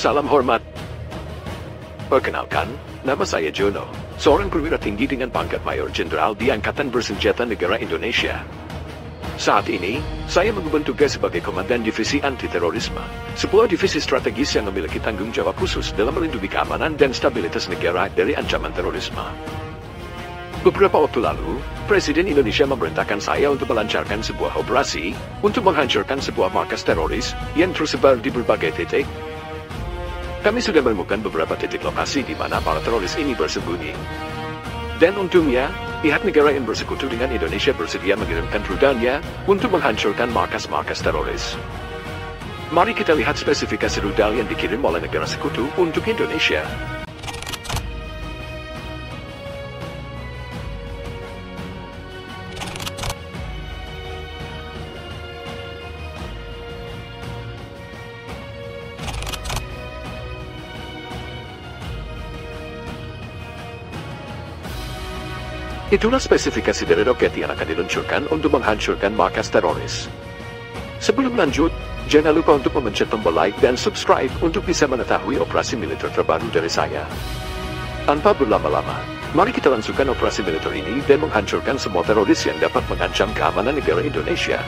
Salam hormat. Perkenalkan, nama saya Jono, seorang perwira tinggi dengan pangkat Mayor Jenderal di Angkatan Bersenjata Negara Indonesia. Saat ini, saya mengemban tugas sebagai Komandan Divisi Anti-Terorisme, sebuah divisi strategis yang memiliki tanggung jawab khusus dalam melindungi keamanan dan stabilitas negara dari ancaman terorisme. Beberapa waktu lalu, Presiden Indonesia memerintahkan saya untuk melancarkan sebuah operasi untuk menghancurkan sebuah markas teroris yang tersebar di berbagai titik. Kami sudah menemukan beberapa titik lokasi di mana para teroris ini bersembunyi. Dan untungnya, pihak negara yang bersekutu dengan Indonesia bersedia mengirimkan rudalnya untuk menghancurkan markas-markas teroris. Mari kita lihat spesifikasi rudal yang dikirim oleh negara sekutu untuk Indonesia. Itulah spesifikasi dari roket yang akan diluncurkan untuk menghancurkan markas teroris. Sebelum lanjut, jangan lupa untuk memencet tombol like dan subscribe untuk bisa mengetahui operasi militer terbaru dari saya. Tanpa berlama-lama, mari kita langsungkan operasi militer ini dan menghancurkan semua teroris yang dapat mengancam keamanan negara Indonesia.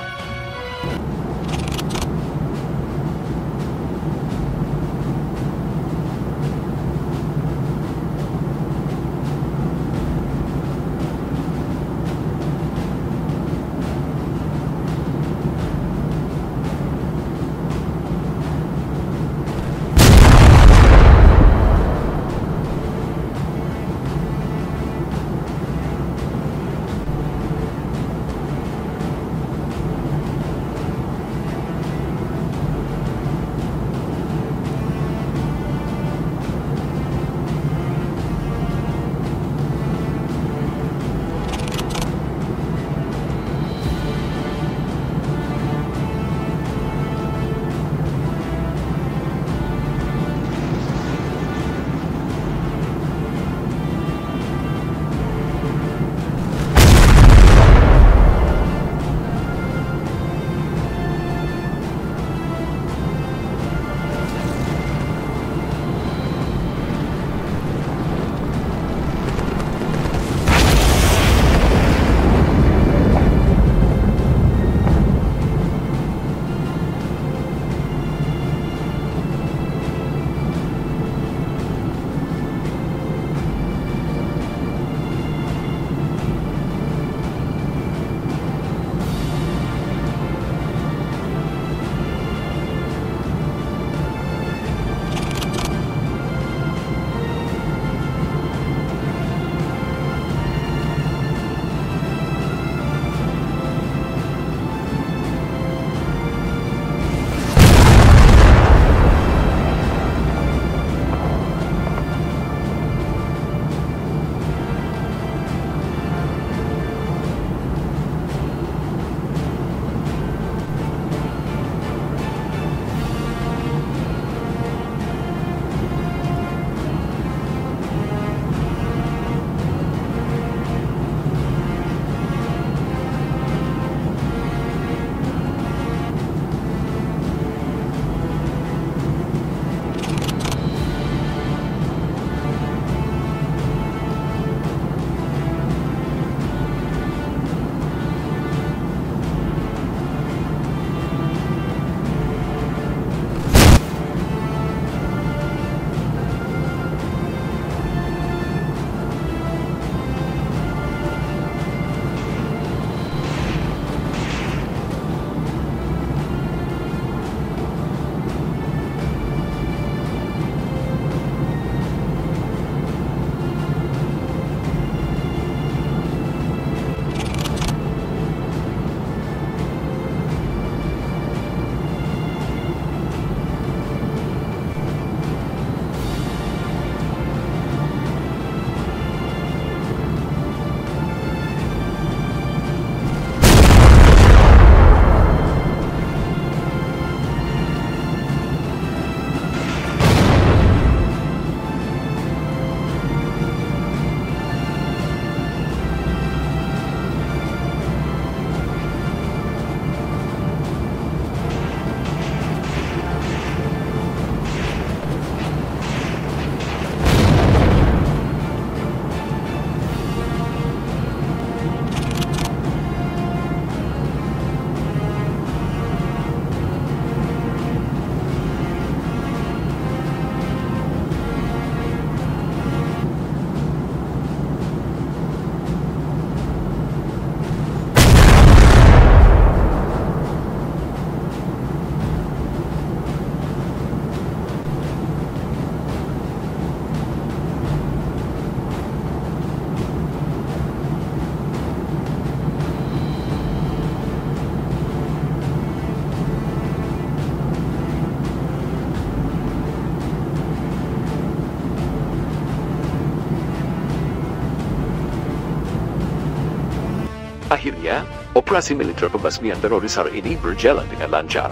Akhirnya, operasi militer pembasmian teroris hari ini berjalan dengan lancar.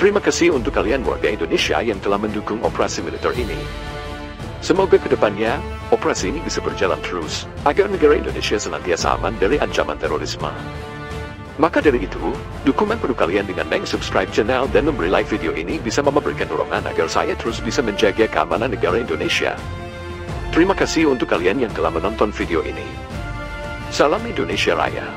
Terima kasih untuk kalian warga Indonesia yang telah mendukung operasi militer ini. Semoga kedepannya, operasi ini bisa berjalan terus, agar negara Indonesia senantiasa aman dari ancaman terorisme. Maka dari itu, dukungan penuh kalian dengan subscribe channel dan memberi like video ini bisa memberikan dorongan agar saya terus bisa menjaga keamanan negara Indonesia. Terima kasih untuk kalian yang telah menonton video ini. Salam Indonesia Raya.